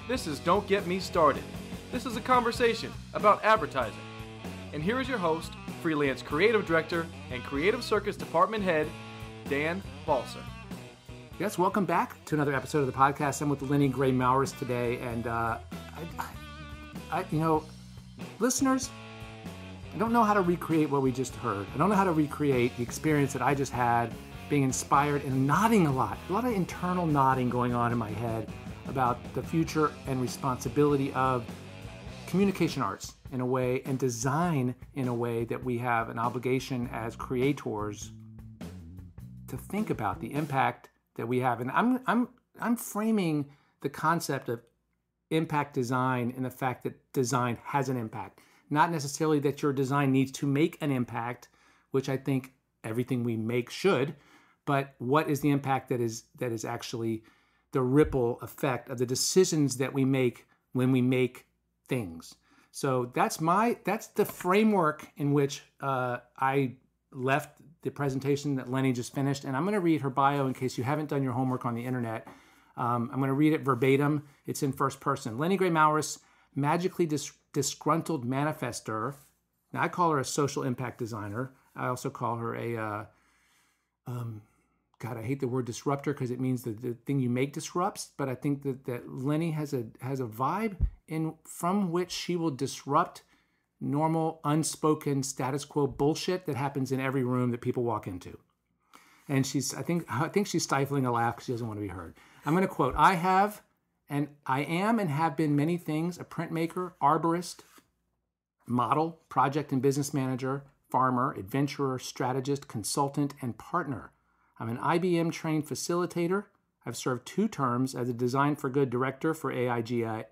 This is Don't Get Me Started. This is a conversation about advertising. And here is your host, freelance creative director and creative circus department head, Dan Balser. Yes, welcome back to another episode of the podcast. I'm with Lennie Mowris today, and listeners, I don't know how to recreate what we just heard. I don't know how to recreate the experience that I just had, being inspired and nodding a lot of internal nodding going on in my head about the future and responsibility of communication arts in a way and design in a way that we have an obligation as creators to think about the impact that we have. And I'm framing the concept of impact design in the fact that design has an impact. Not necessarily that your design needs to make an impact, which I think everything we make should, but what is the impact that is actually the ripple effect of the decisions that we make when we make things. So that's the framework in which I left the presentation that Lennie just finished. And I'm going to read her bio in case you haven't done your homework on the internet. I'm going to read it verbatim. It's in first person. Lennie Mowris, magically disgruntled manifester. Now, I call her a social impact designer. I also call her a God, I hate the word disruptor because it means that the thing you make disrupts. But I think that Lennie has a vibe from which she will disrupt normal, unspoken status quo bullshit that happens in every room that people walk into. And I think she's stifling a laugh because she doesn't want to be heard. I'm going to quote: I am and have been many things: a printmaker, arborist, model, project and business manager, farmer, adventurer, strategist, consultant, and partner. I'm an IBM-trained facilitator. I've served 2 terms as a Design for Good director for AIGA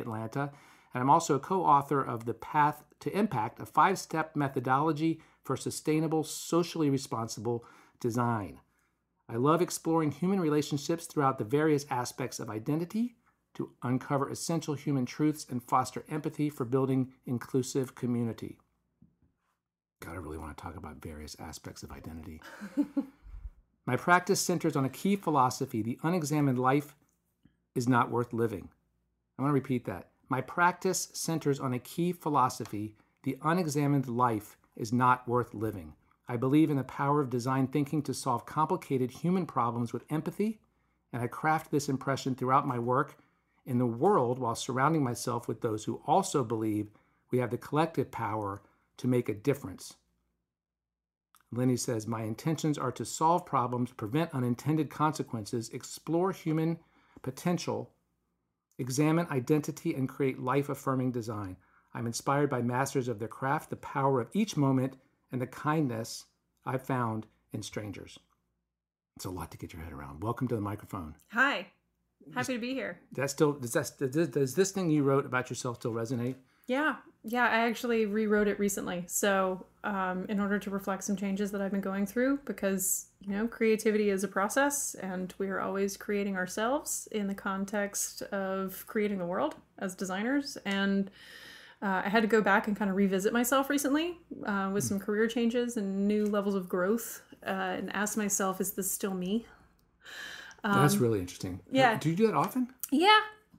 Atlanta, and I'm also a co-author of The Path to Impact, a 5-step methodology for sustainable, socially responsible design. I love exploring human relationships throughout the various aspects of identity to uncover essential human truths and foster empathy for building inclusive community. God, I really want to talk about various aspects of identity. My practice centers on a key philosophy: the unexamined life is not worth living. I want to repeat that. My practice centers on a key philosophy: the unexamined life is not worth living. I believe in the power of design thinking to solve complicated human problems with empathy, and I craft this impression throughout my work in the world while surrounding myself with those who also believe we have the collective power to make a difference. Lennie says, my intentions are to solve problems, prevent unintended consequences, explore human potential, examine identity, and create life-affirming design. I'm inspired by masters of their craft, the power of each moment, and the kindness I've found in strangers. It's a lot to get your head around. Welcome to the microphone. Hi. Happy to be here. Does this thing you wrote about yourself still resonate? Yeah, I actually rewrote it recently. So in order to reflect some changes that I've been going through, because, creativity is a process and we are always creating ourselves in the context of creating the world as designers. And I had to go back and kind of revisit myself recently with some career changes and new levels of growth and ask myself, is this still me? That's really interesting. Yeah. Do you do that often?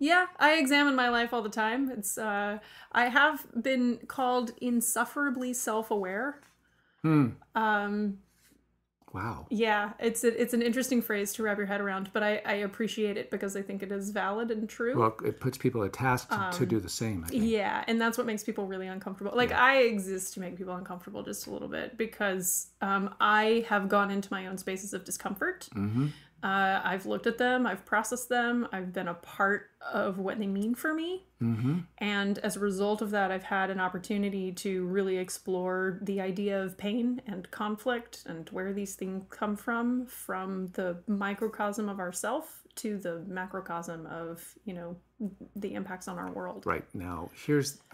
Yeah, I examine my life all the time. It's I have been called insufferably self-aware. Wow. Yeah, it's an interesting phrase to wrap your head around, but I appreciate it because I think it is valid and true. Well, it puts people at task to do the same, I think. Yeah, and that's what makes people really uncomfortable. I exist to make people uncomfortable just a little bit because I have gone into my own spaces of discomfort. Mm-hmm. I've looked at them, I've processed them, I've been a part of what they mean for me. Mm-hmm. And as a result of that, I've had an opportunity to really explore the idea of pain and conflict and where these things come from the microcosm of ourself to the macrocosm of, the impacts on our world. Right. Now,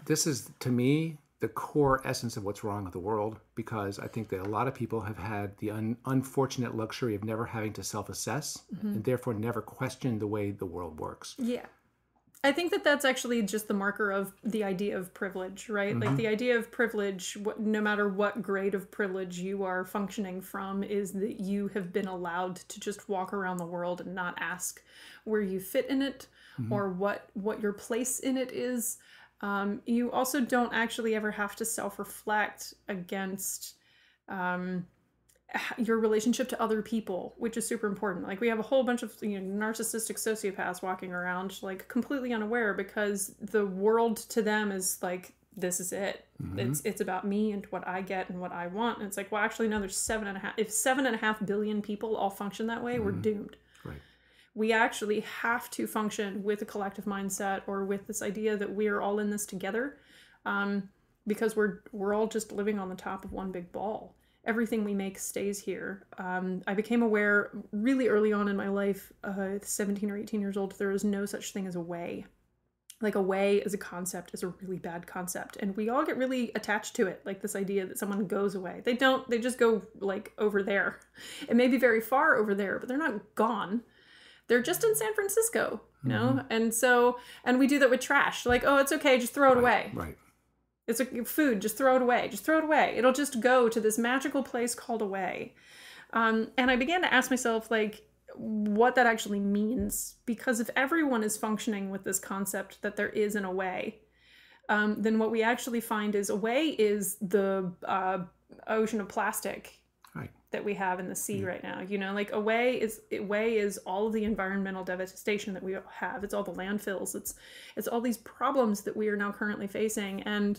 this is, to me, the core essence of what's wrong with the world, because I think that a lot of people have had the unfortunate luxury of never having to self-assess and therefore never question the way the world works. Yeah. I think that that's actually just the marker of the idea of privilege, right? Like the idea of privilege, no matter what grade of privilege you are functioning from, is that you have been allowed to just walk around the world and not ask where you fit in it or what your place in it is. You also don't actually ever have to self-reflect against your relationship to other people, which is super important. Like we have a whole bunch of narcissistic sociopaths walking around like completely unaware because the world to them is like, this is it. It's about me and what I get and what I want. And it's like, well, actually, no, there's 7.5 billion people all function that way, we're doomed. Right. We actually have to function with a collective mindset or with this idea that we are all in this together, because we're all just living on the top of one big ball. Everything we make stays here. I became aware really early on in my life, 17 or 18 years old, there is no such thing as a way. Like a way as a concept is a really bad concept. And we all get really attached to it. Like this idea that someone goes away. They don't, they just go like over there. It may be very far over there, but they're not gone. They're just in San Francisco, you know? And we do that with trash. Like, oh, it's okay, just throw it away. Right. It's like food, just throw it away. Just throw it away. It'll just go to this magical place called away. And I began to ask myself, like, what that actually means. Because if everyone is functioning with this concept that there is an away, then what we actually find is away is the ocean of plastic that we have in the sea right now. You know, like away is all of the environmental devastation that we have. It's all the landfills. It's all these problems that we are now currently facing. And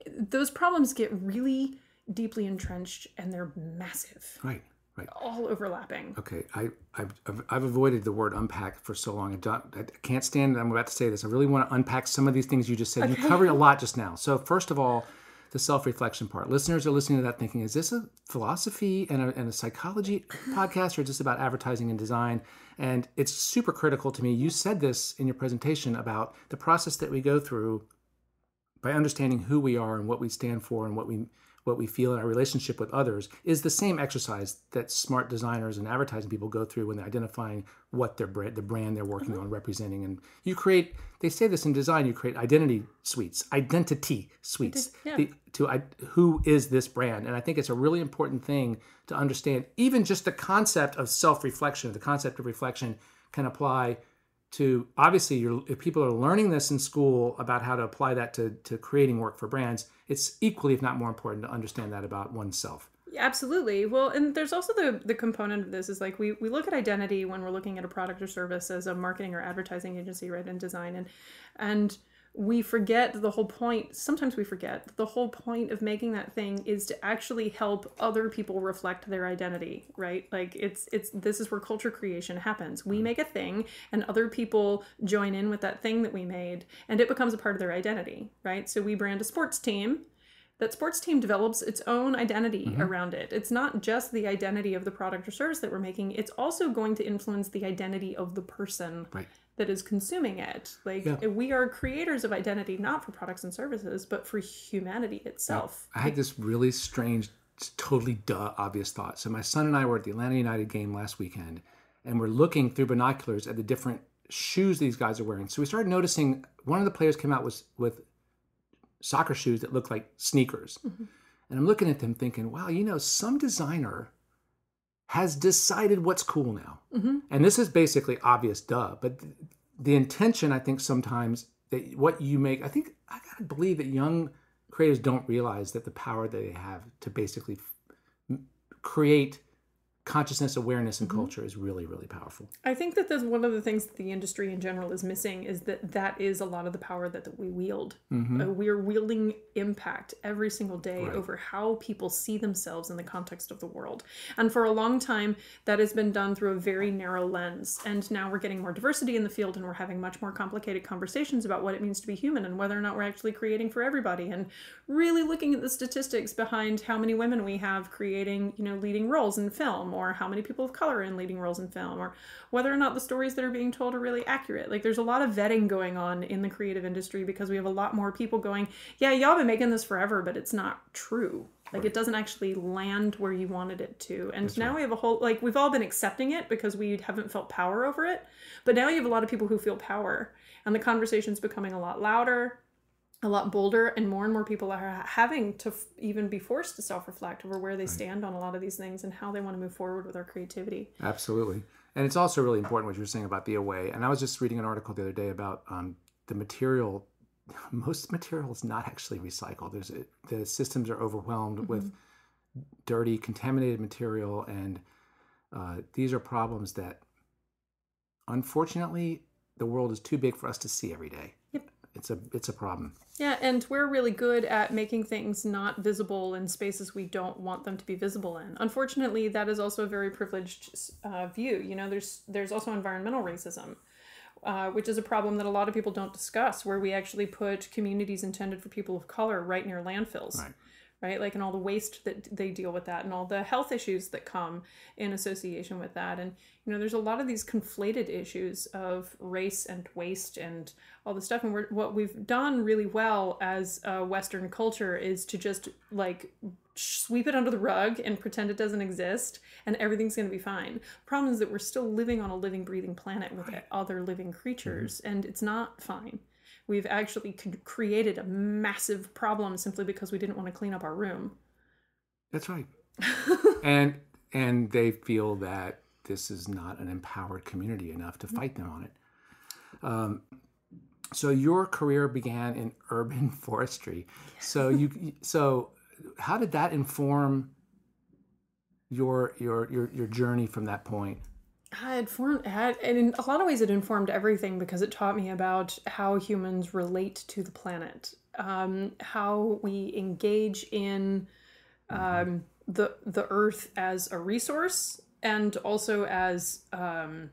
those problems get really deeply entrenched and they're massive. Right. All overlapping. Okay. I've avoided the word unpack for so long. I can't stand it. I'm about to say this. I really want to unpack some of these things you just said. Okay. You covered a lot just now. So first of all, the self-reflection part. Listeners are listening to that thinking, is this a philosophy and a psychology podcast or just about advertising and design? And it's super critical to me. You said this in your presentation about the process that we go through by understanding who we are and what we stand for and what we feel in our relationship with others is the same exercise that smart designers and advertising people go through when they're identifying what the brand they're working on representing. And you create, they say this in design, you create identity suites, who is this brand? And I think it's a really important thing to understand. Even just the concept of self-reflection, the concept of reflection can apply to, obviously, if people are learning this in school about how to apply that to creating work for brands, it's equally, if not more important, to understand that about oneself. Absolutely. Well, and there's also the component of this is like we look at identity when we're looking at a product or service as a marketing or advertising agency, right, in design. And we forget the whole point. Sometimes we forget the whole point of making that thing is to actually help other people reflect their identity, right? Like this is where culture creation happens. We make a thing and other people join in with that thing that we made and it becomes a part of their identity, right? So we brand a sports team. That sports team develops its own identity around it. It's not just the identity of the product or service that we're making. It's also going to influence the identity of the person that is consuming it. Like we are creators of identity, not for products and services, but for humanity itself. I had this really strange, totally obvious thought. So my son and I were at the Atlanta United game last weekend, and we're looking through binoculars at the different shoes these guys are wearing. So we started noticing one of the players came out with soccer shoes that look like sneakers. And I'm looking at them thinking, wow, some designer has decided what's cool now. And this is basically obvious, but the intention, I think sometimes that what you make, I gotta believe that young creators don't realize that the power that they have to basically create consciousness, awareness, and culture is really, really powerful. I think that there's one of the things that the industry in general is missing is that is a lot of the power that we wield. We're wielding impact every single day over how people see themselves in the context of the world. And for a long time, that has been done through a very narrow lens. And now we're getting more diversity in the field and we're having much more complicated conversations about what it means to be human and whether or not we're actually creating for everybody and really looking at the statistics behind how many women we have creating, leading roles in film, or how many people of color in leading roles in film, or whether or not the stories that are being told are really accurate. Like there's a lot of vetting going on in the creative industry because we have a lot more people going, yeah, y'all been making this forever, but it's not true. Like it doesn't actually land where you wanted it to. And now we have a whole, like we've all been accepting it because we haven't felt power over it. But now you have a lot of people who feel power. And the conversation's becoming a lot louder, a lot bolder, and more people are having to even be forced to self-reflect over where they stand on a lot of these things and how they want to move forward with our creativity. Absolutely. And it's also really important what you were saying about the away. And I was just reading an article the other day about the material. Most material is not actually recycled. The systems are overwhelmed with dirty, contaminated material, and these are problems that, unfortunately, the world is too big for us to see every day. Yep. It's a problem. Yeah, and we're really good at making things not visible in spaces we don't want them to be visible in. Unfortunately, that is also a very privileged view. You know, there's also environmental racism. Which is a problem that a lot of people don't discuss, where we actually put communities intended for people of color right near landfills, right? Like, and all the waste that they deal with that and all the health issues that come in association with that. And, you know, there's a lot of these conflated issues of race and waste and all this stuff. And what we've done really well as a Western culture is to just like sweep it under the rug and pretend it doesn't exist and everything's going to be fine. The problem is that we're still living on a living, breathing planet with other living creatures, and it's not fine. We've actually created a massive problem simply because we didn't want to clean up our room. That's right. and they feel that this is not an empowered community enough to fight them on it. So your career began in urban forestry. So how did that inform your journey from that point? And in a lot of ways it informed everything, because it taught me about how humans relate to the planet, how we engage in the earth as a resource, and also as an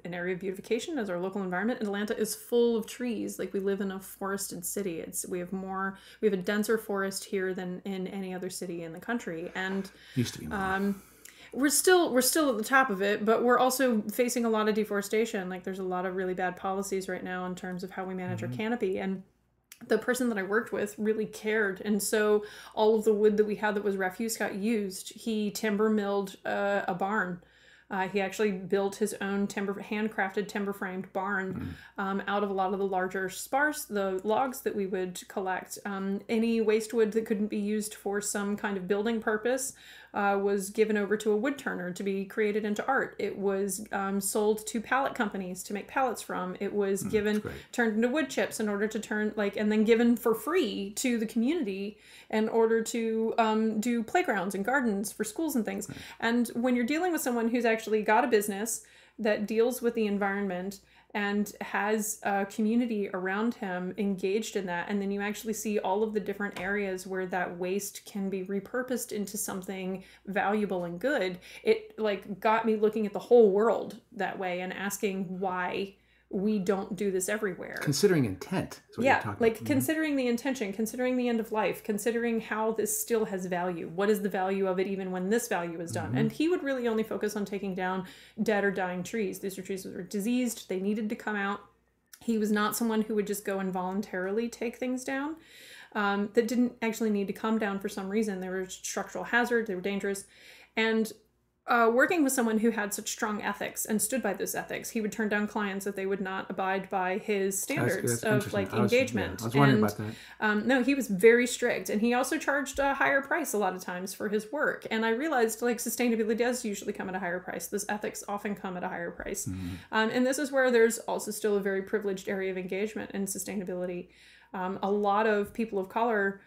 area of beautification, as our local environment. Atlanta is full of trees. Like, we live in a forested city. We have a denser forest here than in any other city in the country. And used to be more. we're still at the top of it, but we're also facing a lot of deforestation. Like, there's a lot of really bad policies right now in terms of how we manage our canopy. And the person that I worked with really cared. And so all of the wood that we had that was refuse got used. He timber milled a barn. He actually built his own handcrafted timber framed barn out of a lot of the larger the logs that we would collect. Any waste wood that couldn't be used for some kind of building purpose was given over to a wood turner to be created into art. It was sold to pallet companies to make pallets from. It was turned into wood chips in order to and then given for free to the community in order to do playgrounds and gardens for schools and things. And when you're dealing with someone who's actually got a business that deals with the environment and has a community around him engaged in that, and then you actually see all of the different areas where that waste can be repurposed into something valuable and good, it like got me looking at the whole world that way and asking why we don't do this everywhere. Considering intent is what you're talking about. Considering the intention, considering the end of life, considering how this still has value. What is the value of it even when this value is done? And he would really only focus on taking down dead or dying trees. These are trees that were diseased. They needed to come out. He was not someone who would just go and voluntarily take things down that didn't actually need to come down for some reason. They were a structural hazard. They were dangerous. And working with someone who had such strong ethics and stood by those ethics, he would turn down clients if they would not abide by his standards of engagement. I was wondering about that. No, he was very strict, and he also charged a higher price a lot of times for his work. And I realized sustainability does usually come at a higher price. Those ethics often come at a higher price. And this is where there's also still a very privileged area of engagement in sustainability. A lot of people of color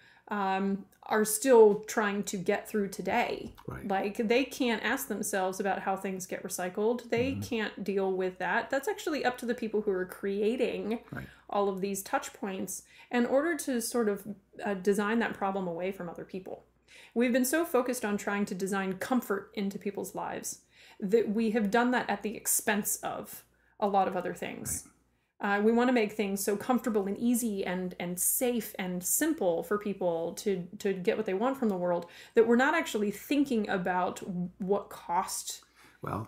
are still trying to get through today. Like, they can't ask themselves about how things get recycled. They can't deal with that. That's actually up to the people who are creating all of these touch points in order to sort of design that problem away from other people. We've been so focused on trying to design comfort into people's lives that we have done that at the expense of a lot of other things. We want to make things so comfortable and easy and safe and simple for people to get what they want from the world that we're not actually thinking about what cost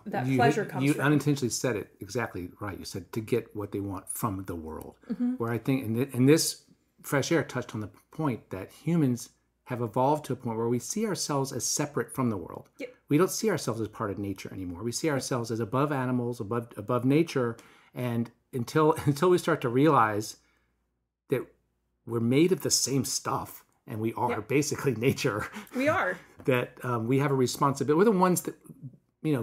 that pleasure comes from. You unintentionally said it exactly right. You said to get what they want from the world. Where I think, and this fresh air touched on the point that humans have evolved to a point where we see ourselves as separate from the world. Yep. We don't see ourselves as part of nature anymore. We see ourselves as above animals, above nature, and until we start to realize that we're made of the same stuff, and we are basically nature. We are. That we have a responsibility. We're the ones that,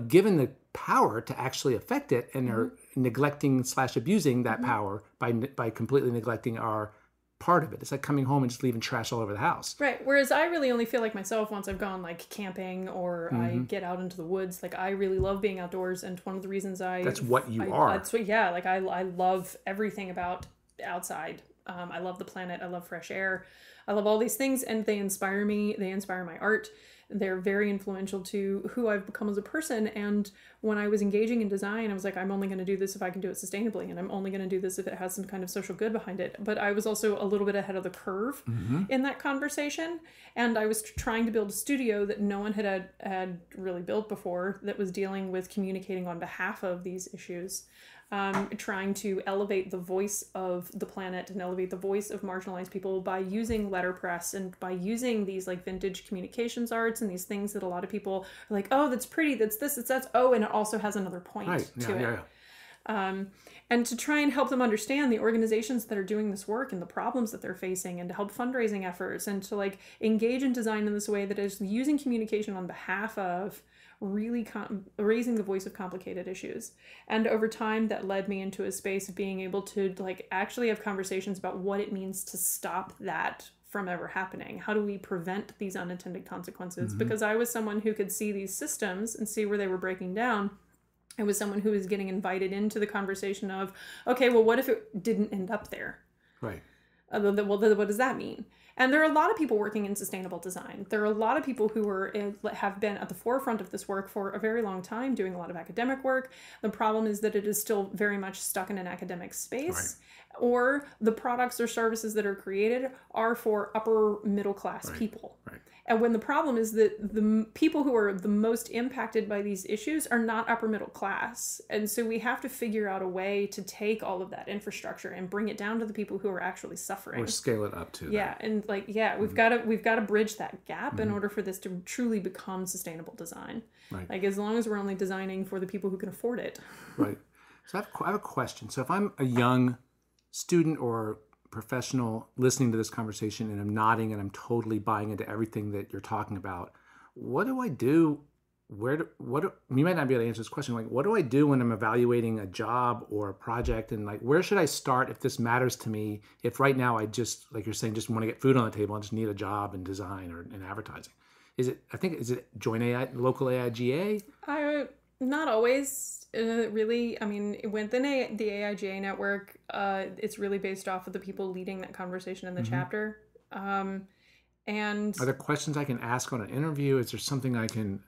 given the power to actually affect it, and are neglecting / abusing that power by completely neglecting our part of it. It's like coming home and just leaving trash all over the house. Right. Whereas I really only feel like myself once I've gone like camping or I get out into the woods. Like I really love being outdoors, and one of the reasons that's what you are. That's what, like I love everything about outside. I love the planet. I love fresh air. I love all these things, and they inspire me. They inspire my art. They're very influential to who I've become as a person. And when I was engaging in design, I was like, I'm only going to do this if I can do it sustainably. And I'm only going to do this if it has some kind of social good behind it. But I was also a little bit ahead of the curve in that conversation. And I was trying to build a studio that no one had really built before, that was dealing with communicating on behalf of these issues. Trying to elevate the voice of the planet and elevate the voice of marginalized people by using letterpress and by using these like vintage communications arts and these things that a lot of people are like, oh, that's pretty, that's this, it's that. Oh, and it also has another point to it. And to try and help them understand the organizations that are doing this work and the problems that they're facing, and to help fundraising efforts, and to like engage in design in this way that is using communication on behalf of really raising the voice of complicated issues. And over time that led me into a space of being able to like actually have conversations about what it means to stop that from ever happening. How do we prevent these unintended consequences? Because I was someone who could see these systems and see where they were breaking down. I was someone who was getting invited into the conversation of, okay, well, what if it didn't end up there? Right. Well, what does that mean? And there are a lot of people working in sustainable design. There are a lot of people who have been at the forefront of this work for a very long time, doing a lot of academic work. The problem is that it is still very much stuck in an academic space, or the products or services that are created are for upper middle class people. Right. And when the problem is that the people who are the most impacted by these issues are not upper middle class. And so we have to figure out a way to take all of that infrastructure and bring it down to the people who are actually suffering. Or scale it up to that. And like, we've got to bridge that gap in order for this to truly become sustainable design. Right. Like as long as we're only designing for the people who can afford it. Right. So I have a question. So if I'm a young student or professional listening to this conversation and I'm nodding and I'm totally buying into everything that you're talking about, what do I do? You might not be able to answer this question. Like, what do I do when I'm evaluating a job or a project? And like, where should I start if this matters to me? If right now I just, like you're saying, just want to get food on the table, I just need a job in design or in advertising. Is it join local AIGA? Not always, really. I mean, within the AIGA network, it's really based off of the people leading that conversation in the chapter. And are there questions I can ask on an interview? Is there something I can...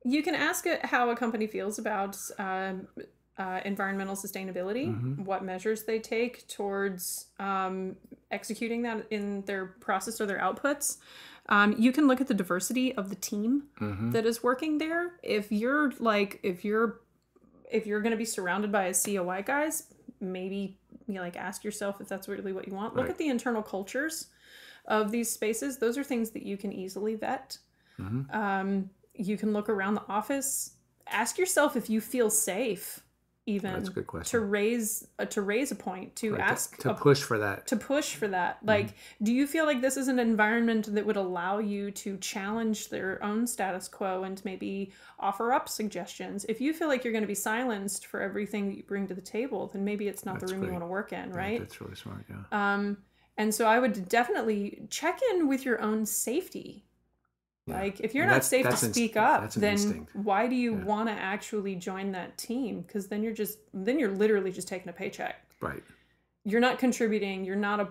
You can ask it how a company feels about environmental sustainability, what measures they take towards executing that in their process or their outputs. You can look at the diversity of the team that is working there. If you're going to be surrounded by a sea of white guys, maybe ask yourself if that's really what you want. Look at the internal cultures of these spaces. Those are things that you can easily vet. You can look around the office. Ask yourself if you feel safe, even that's a good question. to raise a point, to ask to push for that. Like, do you feel like this is an environment that would allow you to challenge their own status quo and maybe offer up suggestions? If you feel like you're going to be silenced for everything that you bring to the table, then maybe it's not the room you want to work in, right? That's really smart. Yeah. And so I would definitely check in with your own safety. Like, if you're not safe to speak up, then instinct. Why do you want to actually join that team? Because then you're literally just taking a paycheck. Right. You're not contributing. You're not a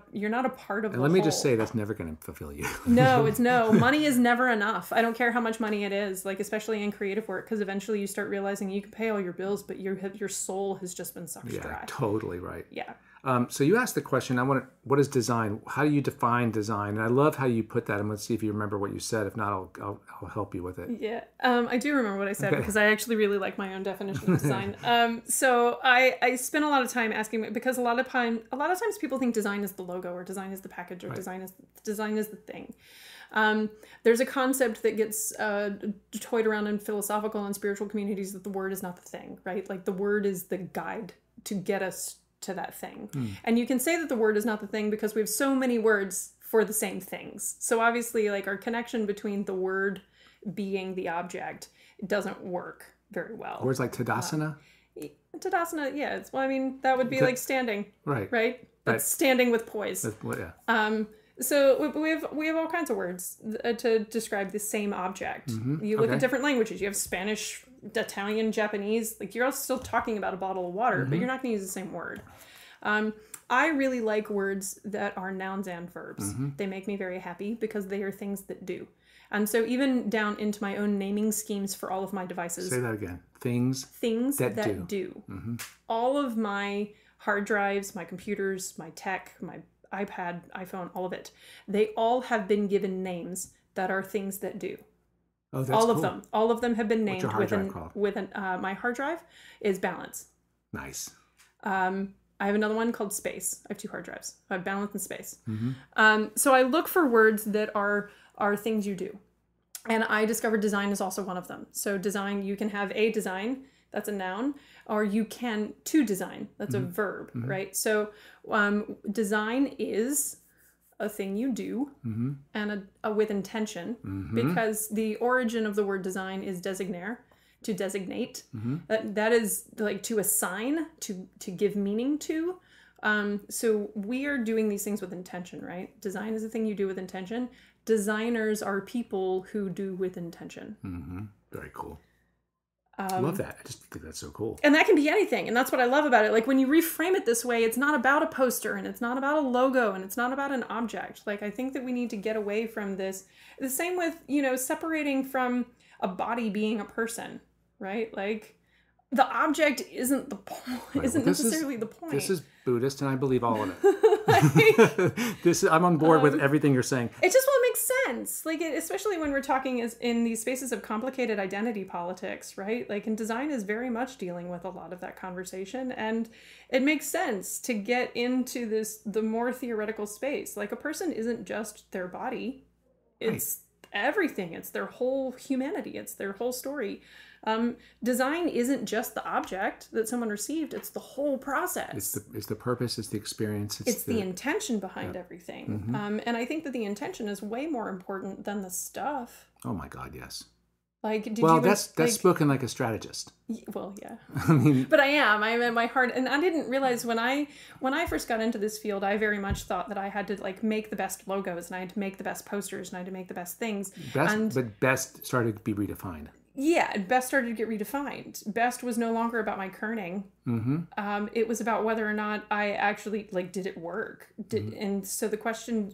part of the whole. Let me just say that's never going to fulfill you. No. Money is never enough. I don't care how much money it is, like especially in creative work, because eventually you start realizing you can pay all your bills, but your soul has just been sucked dry. Totally right. Yeah. So you asked the question, what is design? How do you define design? And I love how you put that. I'm going to see if you remember what you said. If not, I'll help you with it. Yeah, I do remember what I said because I actually really like my own definition of design. So I spent a lot of time asking, because a lot of times people think design is the logo, or design is the package, or design is the thing. There's a concept that gets toyed around in philosophical and spiritual communities that the word is not the thing, right? Like the word is the guide to get us to that thing. And you can say that the word is not the thing because we have so many words for the same things. So obviously, like, our connection between the word being the object doesn't work very well. Words like Tadasana? Tadasana, yeah. That would be like standing. Right? That's standing with poise. So we have all kinds of words to describe the same object. You look at different languages. You have Spanish, Italian, Japanese. Like, you're all still talking about a bottle of water, but you're not going to use the same word. I really like words that are nouns and verbs. They make me very happy because they are things that do. And so even down into my own naming schemes for all of my devices. Say that again. Things that do. All of my hard drives, my computers, my tech, my iPad, iPhone, all of it. They all have been given names that are things that do. Oh, that's all cool. of them. All of them have been named with my hard drive is balance. Nice. I have another one called space. I have 2 hard drives. I have balance and space. So I look for words that are things you do. And I discovered design is also one of them. So design, you can have a design, that's a noun, or you can to design, that's a verb, right? So design is a thing you do and a with intention, because the origin of the word design is designaire, to designate. That is like to assign, to give meaning to. So we are doing these things with intention, right? Design is a thing you do with intention. Designers are people who do with intention. Very cool. I love that. I just think that's so cool. And that can be anything. And that's what I love about it. Like, when you reframe it this way, it's not about a poster and it's not about a logo and it's not about an object. Like, I think that we need to get away from this. The same with, separating from a body being a person, right? Like, the object isn't the point, necessarily the point. This is Buddhist, and I believe all of it. I'm on board with everything you're saying. It just won't make sense, like, especially when we're talking in these spaces of complicated identity politics, right? Like, and design is very much dealing with a lot of that conversation, and it makes sense to get into the more theoretical space. Like, a person isn't just their body; it's everything. It's their whole humanity. It's their whole story. Design isn't just the object that someone received, it's the whole process. It's the purpose, it's the experience. It's the intention behind everything. And I think that the intention is way more important than the stuff. Oh my God, yes. Like, that's spoken like a strategist. Well, yeah. But I'm at my heart, and I didn't realize when I first got into this field, I very much thought that I had to like make the best logos, and I had to make the best posters, and I had to make the best things. But best started to be redefined. Yeah, best started to get redefined. Best was no longer about my kerning. It was about whether or not I actually did it work. And so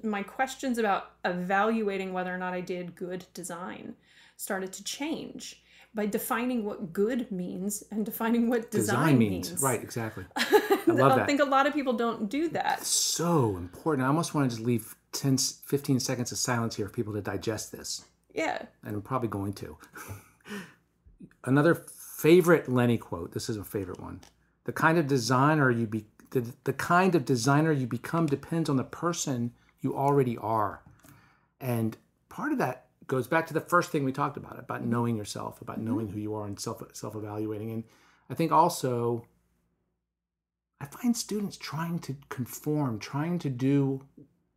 my questions about evaluating whether or not I did good design started to change by defining what good means and defining what design means. Right, exactly. I love that. I think a lot of people don't do that. It's so important. I almost want to just leave 15 seconds of silence here for people to digest this. Yeah. And I'm probably going to. Another favorite Lennie quote. This is a favorite one. The kind of designer you become depends on the person you already are. And part of that goes back to the first thing we talked about knowing yourself, about knowing who you are and self-evaluating. And I think also I find students trying to conform, trying to do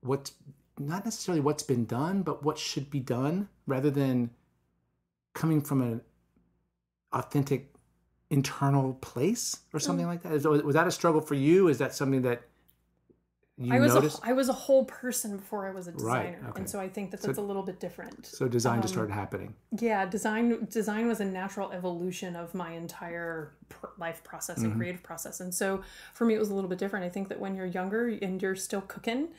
what's not necessarily what's been done, but what should be done, rather than coming from an authentic internal place or something like that. Was that a struggle for you? Is that something that you noticed? I was a whole person before I was a designer. Right, okay. And so I think that's a little bit different. So design just started happening. Yeah, design was a natural evolution of my entire life process and creative process. And so for me, it was a little bit different. I think that when you're younger and you're still cooking,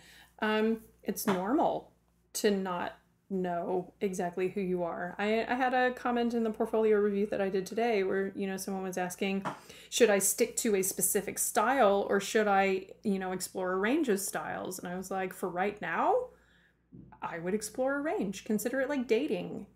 it's normal to not know exactly who you are. I had a comment in the portfolio review that I did today where, someone was asking, should I stick to a specific style or should I, explore a range of styles? And I was like, for right now, I would explore a range. Consider it like dating,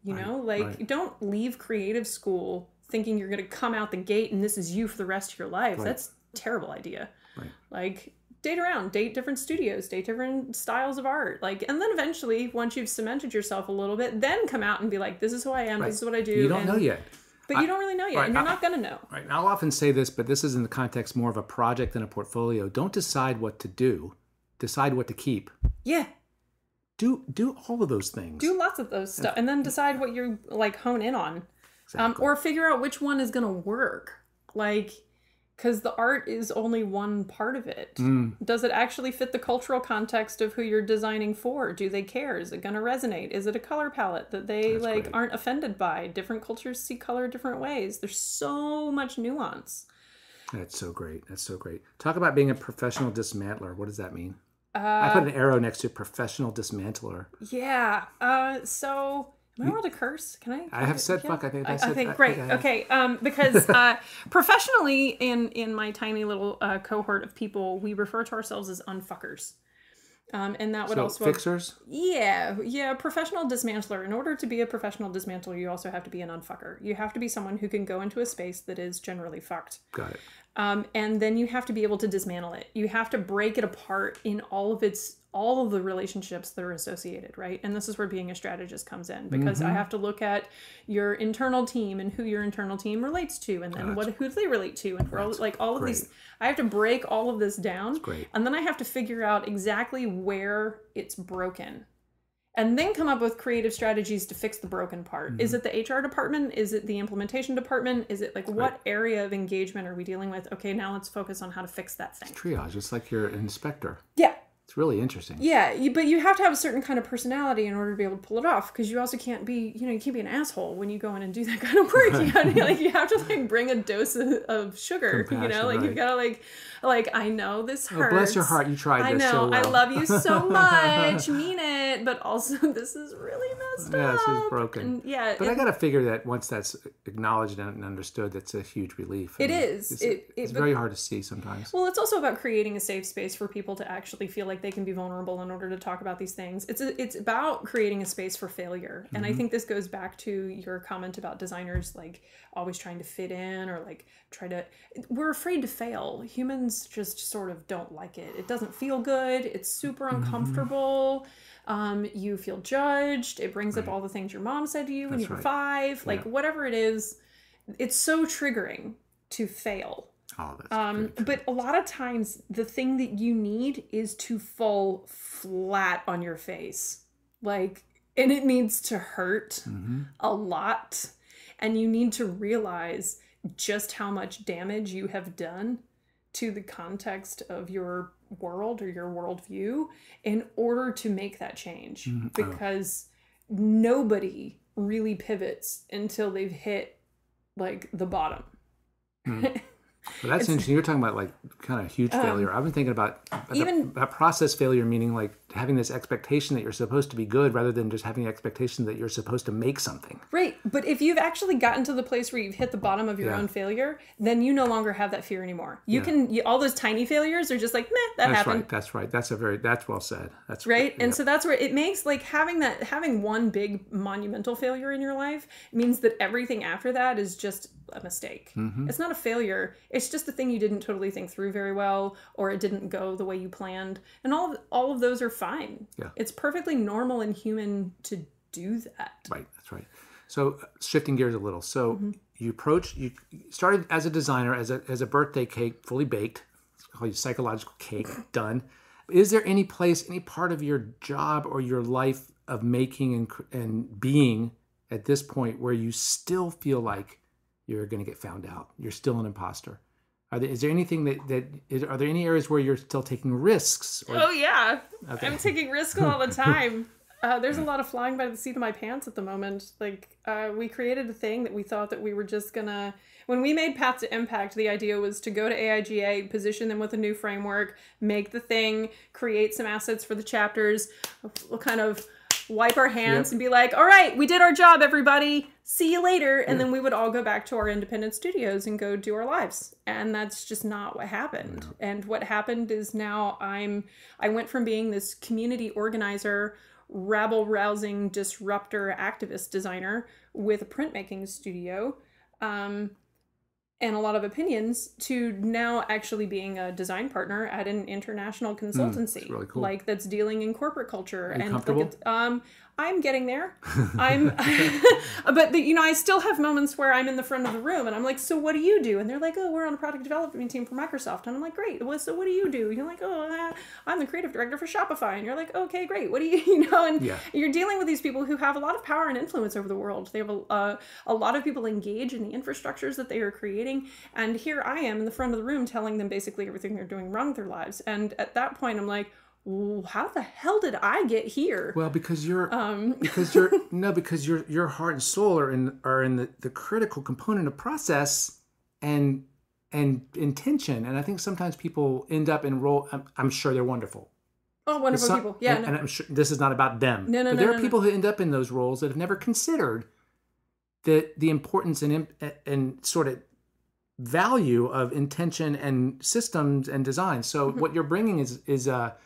don't leave creative school thinking you're going to come out the gate and this is you for the rest of your life. Right. That's a terrible idea. Right. Like, date around, date different studios, date different styles of art. Like, and then eventually, once you've cemented yourself a little bit, then come out and be like, this is who I am, this is what I do. You don't know yet. But you don't really know yet, and you're not going to know. Right. And I'll often say this, but this is in the context more of a project than a portfolio. Don't decide what to do. Decide what to keep. Yeah. Do all of those things. Do lots of those stuff, and then decide what you like hone in on. Exactly. Or figure out which one is going to work. Like, because the art is only one part of it. Does it actually fit the cultural context of who you're designing for? Do they care? Is it going to resonate? Is it a color palette that they great. Aren't offended by? Different cultures see color different ways. There's so much nuance. That's so great. That's so great. Talk about being a professional dismantler. What does that mean? I put an arrow next to professional dismantler. Yeah. So... Am I allowed to curse? Can I? I have said fuck. I think I said. I think great. Okay. Because professionally, in my tiny little cohort of people, we refer to ourselves as unfuckers. And that would also fixers. Yeah. Professional dismantler. In order to be a professional dismantler, you also have to be an unfucker. You have to be someone who can go into a space that is generally fucked. Got it. And then you have to be able to dismantle it. You have to break it apart in all of the relationships that are associated, right? And this is where being a strategist comes in, because I have to look at your internal team and who your internal team relates to, and then who do they relate to, and all of these. I have to break all of this down, and then I have to figure out exactly where it's broken. And then come up with creative strategies to fix the broken part. Is it the HR department? Is it the implementation department? Is it what area of engagement are we dealing with? Okay, now let's focus on how to fix that thing. It's triage. It's like you're an inspector. Yeah. It's really interesting. Yeah, but you have to have a certain kind of personality in order to be able to pull it off, because you also can't be, you can't be an asshole when you go in and do that kind of work. You have to bring a dose of sugar. Compassion, you've got to I know this hurts. Oh, bless your heart, you tried this so well. I love you so much, mean it, but also this is really messed up. Yeah, this is broken. And but I got to figure that once that's acknowledged and understood, that's a huge relief. It is. It's very hard to see sometimes. Well, it's also about creating a safe space for people to actually feel like they can be vulnerable in order to talk about these things. It's about creating a space for failure. And I think this goes back to your comment about designers always trying to fit in, or we're afraid to fail. Humans just sort of don't like it. It doesn't feel good. It's super uncomfortable. You feel judged. It brings up all the things your mom said to you when you were 5. Whatever it is, it's so triggering to fail. Oh, that's but a lot of times the thing that you need is to fall flat on your face. And it needs to hurt a lot. And you need to realize just how much damage you have done to the context of your world or your worldview in order to make that change. Because nobody really pivots until they've hit the bottom. Well, that's interesting. You're talking about kind of huge failure. I've been thinking about process failure, meaning having this expectation that you're supposed to be good rather than just having the expectation that you're supposed to make something. Right. But if you've actually gotten to the place where you've hit the bottom of your own failure, then you no longer have that fear anymore. All those tiny failures are just meh, that happened. That's right. That's well said. That's right. And so that's where it makes having one big monumental failure in your life means that everything after that is just a mistake. It's not a failure. It's just a thing you didn't totally think through very well, or it didn't go the way you planned. And all of those are fine. Yeah. It's perfectly normal and human to do that. Right. That's right. So shifting gears a little. So you started as a designer, as a birthday cake, fully baked. It's called psychological cake, done. Is there any place, any part of your job or your life of making and being at this point where you still feel like you're going to get found out? You're still an imposter. Is there anything are there any areas where you're still taking risks? Oh yeah. Okay. I'm taking risks all the time. There's a lot of flying by the seat of my pants at the moment. We created a thing that we thought that we were just gonna, when we made Path to Impact, the idea was to go to AIGA, position them with a new framework, make the thing, create some assets for the chapters, we'll kind of wipe our hands and be like, all right, we did our job, everybody. See you later. And then we would all go back to our independent studios and go do our lives. And that's just not what happened. No. And what happened is now I went from being this community organizer, rabble-rousing, disruptor, activist designer with a printmaking studio. And and a lot of opinions to now actually being a design partner at an international consultancy, really cool. like that's dealing in corporate culture. Are you and comfortable? Like I'm getting there. But I still have moments where I'm in the front of the room and I'm like, so what do you do? And they're like, oh, we're on a product development team for Microsoft. And I'm like, great. Well, so what do you do? And you're like, oh, I'm the creative director for Shopify. And you're like, okay, great. What do you, and you're dealing with these people who have a lot of power and influence over the world. They have a lot of people engaged in the infrastructures that they are creating. And here I am in the front of the room telling them basically everything they're doing wrong with their lives. And at that point, I'm like, how the hell did I get here? Well, because your heart and soul are in the critical component of process and intention. And I think sometimes people end up in role. I'm sure they're wonderful. Oh, wonderful people. Yeah. And I'm sure this is not about them. But there are people who end up in those roles that have never considered the importance and sort of value of intention and systems and design. So what you're bringing is a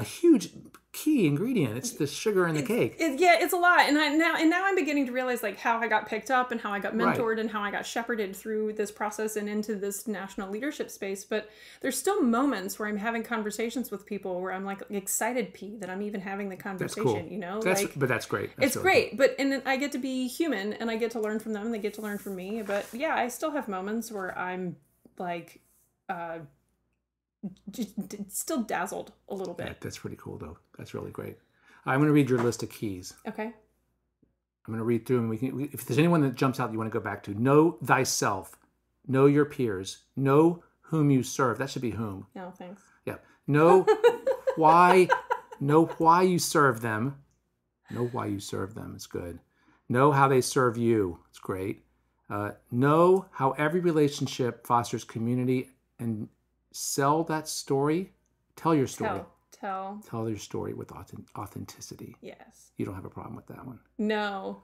huge key ingredient. It's the sugar in the cake. It's a lot. And now I'm beginning to realize like how I got picked up and how I got mentored and how I got shepherded through this process and into this national leadership space. But there's still moments where I'm having conversations with people where I'm like excited that I'm even having the conversation, That's cool. But that's great. It's really great. Cool. But and then I get to be human and I get to learn from them and they get to learn from me. But yeah, I still have moments where I'm like still dazzled a little bit. Yeah, that's pretty cool though. That's really great. I'm going to read your list of keys. Okay. I'm going to read through them. If there's anyone that jumps out that you want to go back to, know thyself, know your peers, know whom you serve. That should be whom. No, thanks. Yeah. Know why you serve them. Know why you serve them. It's good. Know how they serve you. It's great. Know how every relationship fosters community and sell that story. Tell your story. Tell your story with authenticity. Yes. You don't have a problem with that one. No.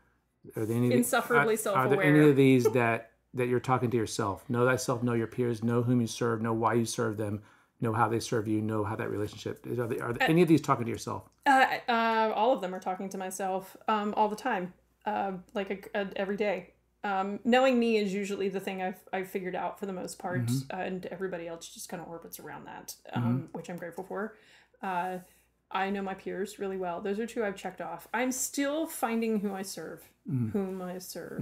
Are there any insufferably self-aware? Are there any of these that you're talking to yourself? Know thyself, know your peers, know whom you serve, know why you serve them, know how they serve you, know how that relationship is. Are there any of these talking to yourself? All of them are talking to myself all the time, every day. Knowing me is usually the thing I've figured out for the most part, and everybody else just kind of orbits around that, which I'm grateful for. I know my peers really well. Those are two I've checked off. I'm still finding whom I serve. That's a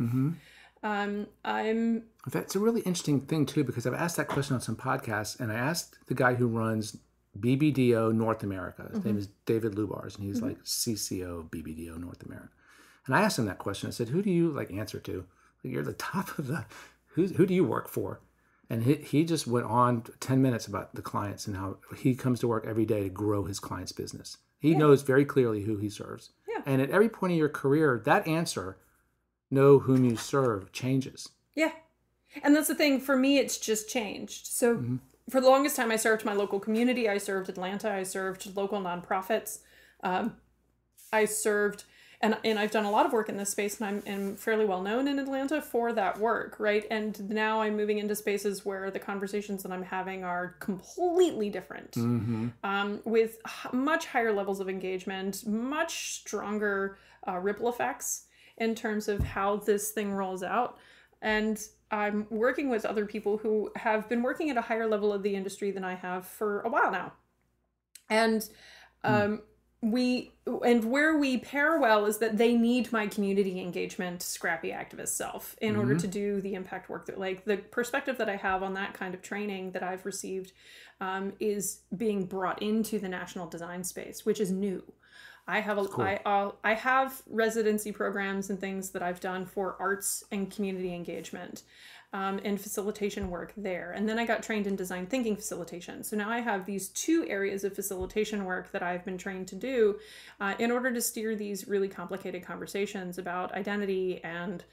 really interesting thing too, because I've asked that question on some podcasts, and I asked the guy who runs BBDO North America. His name is David Lubars, and he's like CCO of BBDO North America. And I asked him that question. I said, "Who do you answer to? You're the top of the. Who do you work for?" And he just went on 10 minutes about the clients and how he comes to work every day to grow his client's business. He knows very clearly who he serves. Yeah. And at every point in your career, that answer, know whom you serve, changes. Yeah. And that's the thing. For me, it's just changed. So for the longest time, I served my local community. I served Atlanta. I served local nonprofits. I served... And I've done a lot of work in this space, and I'm fairly well known in Atlanta for that work, right? And now I'm moving into spaces where the conversations that I'm having are completely different, with much higher levels of engagement, much stronger ripple effects in terms of how this thing rolls out. And I'm working with other people who have been working at a higher level of the industry than I have for a while now. And where we pair well is that they need my community engagement, scrappy activist self in order to do the impact work that, like, the perspective that I have on that kind of training that I've received is being brought into the national design space, which is new. I have I have residency programs and things that I've done for arts and community engagement. And facilitation work there. And then I got trained in design thinking facilitation. So now I have these two areas of facilitation work that I've been trained to do in order to steer these really complicated conversations about identity and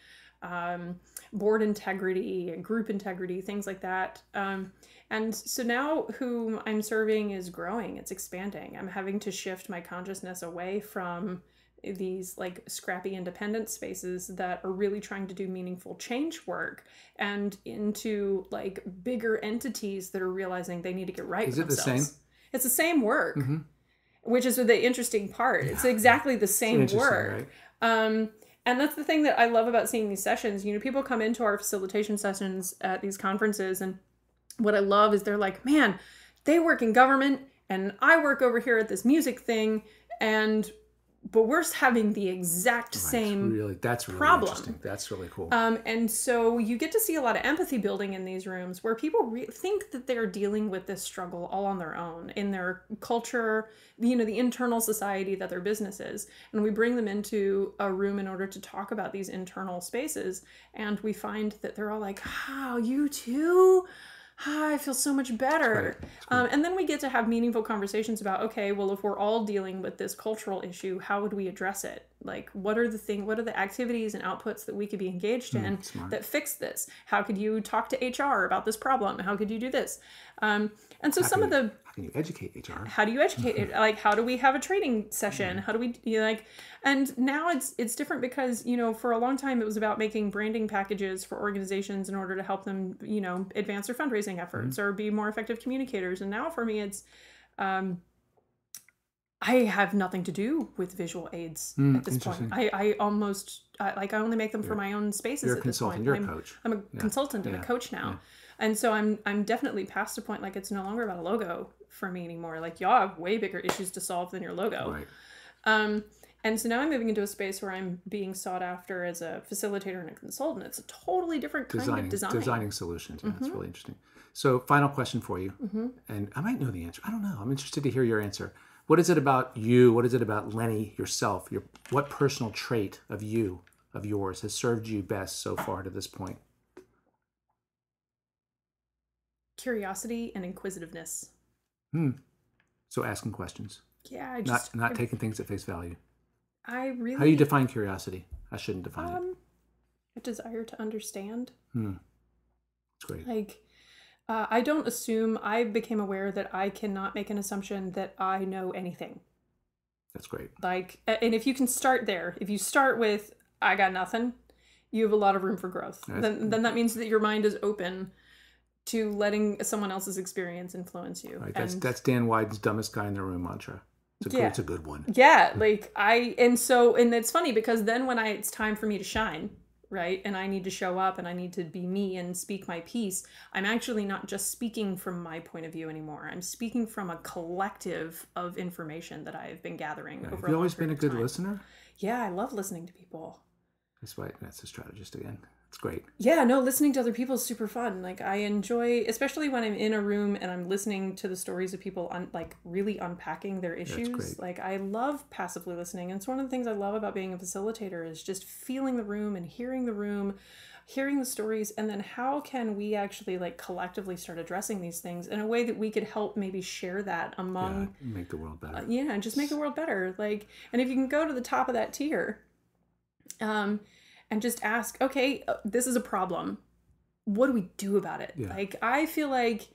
board integrity and group integrity, things like that. And so now whom I'm serving is growing, it's expanding. I'm having to shift my consciousness away from these like scrappy independent spaces that are really trying to do meaningful change work and into like bigger entities that are realizing they need to get right with themselves. Is it the same? It's the same work, which is the interesting part. Yeah. It's exactly the same work. Right? And that's the thing that I love about seeing these sessions. People come into our facilitation sessions at these conferences, and what I love is they're like, man, they work in government and I work over here at this music thing, but we're having the exact same that's really problem. Interesting. That's really cool. And so you get to see a lot of empathy building in these rooms where people think that they're dealing with this struggle all on their own in their culture, the internal society that their business is. And we bring them into a room in order to talk about these internal spaces. And we find that they're all like, "Oh, you too? I feel so much better." And then we get to have meaningful conversations about, okay, well, if we're all dealing with this cultural issue, how would we address it? Like, what are the activities and outputs that we could be engaged in that fix this? How could you talk to HR about this problem? How could you do this? And so how can you educate HR? How do you educate it? Like, how do we have a training session? How do we and now it's different because, for a long time it was about making branding packages for organizations in order to help them, advance their fundraising efforts or be more effective communicators. And now for me, it's, I have nothing to do with visual aids at this point. I only make them for my own spaces at this point. You're a coach. I'm a consultant and a coach now. Yeah. And so I'm definitely past a point, like, it's no longer about a logo for me anymore. Like, y'all have way bigger issues to solve than your logo. Right. And so now I'm moving into a space where I'm being sought after as a facilitator and a consultant. It's a totally different kind of design. Designing solutions. Yeah, that's really interesting. So final question for you. And I might know the answer. I don't know. I'm interested to hear your answer. What is it about you? What is it about Lennie, yourself? What personal trait of yours, has served you best so far to this point? Curiosity and inquisitiveness. So asking questions. Yeah, not taking things at face value. How do you define curiosity? I shouldn't define it. A desire to understand. That's great. Like, I don't assume. I became aware that I cannot make an assumption that I know anything. That's great. Like, and if you can start there, if you start with, I got nothing, you have a lot of room for growth. Then that means that your mind is open to letting someone else's experience influence you. Right. That's Dan Wyden's dumbest guy in the room mantra. It's a good one. Yeah. Like and it's funny because then when it's time for me to shine, right, and I need to show up and I need to be me and speak my piece, I'm actually not just speaking from my point of view anymore. I'm speaking from a collective of information that I've been gathering over a long period of time. Have you always been a good listener? Yeah, I love listening to people. That's a strategist again. It's great. Yeah, no, listening to other people is super fun. Like, I enjoy, especially when I'm in a room and I'm listening to the stories of people really unpacking their issues. That's great. Like, I love passively listening. And it's one of the things I love about being a facilitator is just feeling the room and hearing the stories. And then how can we actually collectively start addressing these things in a way that we could help maybe share that among... make the world better. Just make the world better. And if you can go to the top of that tier... and just ask, okay, this is a problem. What do we do about it? Yeah. I feel like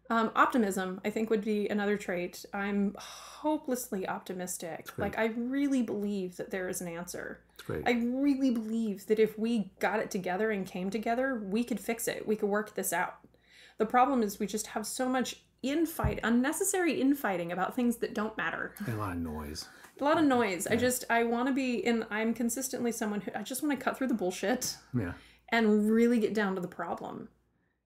optimism, I think, would be another trait. I'm hopelessly optimistic. I really believe that there is an answer. That's great. I really believe that if we got it together and came together, we could fix it. We could work this out. The problem is we just have so much unnecessary infighting about things that don't matter. And a lot of noise. A lot of noise. Yeah. I want to be, and I'm consistently someone who, I just want to cut through the bullshit and really get down to the problem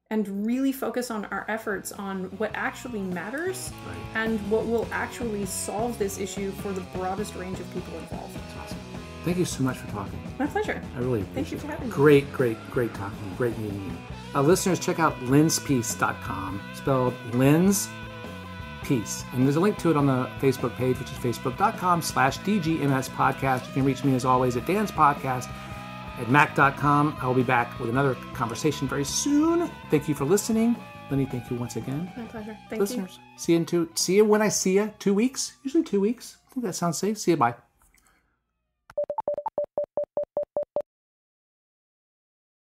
and really focus on our efforts on what actually matters and what will actually solve this issue for the broadest range of people involved. That's awesome. Thank you so much for talking. My pleasure. I really appreciate it. Thank you for having me. Great talking. Great meeting you. Listeners, check out lenspeace.com, spelled Lens Peace. And there's a link to it on the Facebook page, which is facebook.com/DGMS podcast. You can reach me as always at Dan's Podcast at mac.com. I will be back with another conversation very soon. Thank you for listening. Lennie, thank you once again. My pleasure. Thank Listeners, you. See you when I see you. 2 weeks. Usually 2 weeks. I think that sounds safe. See you. Bye.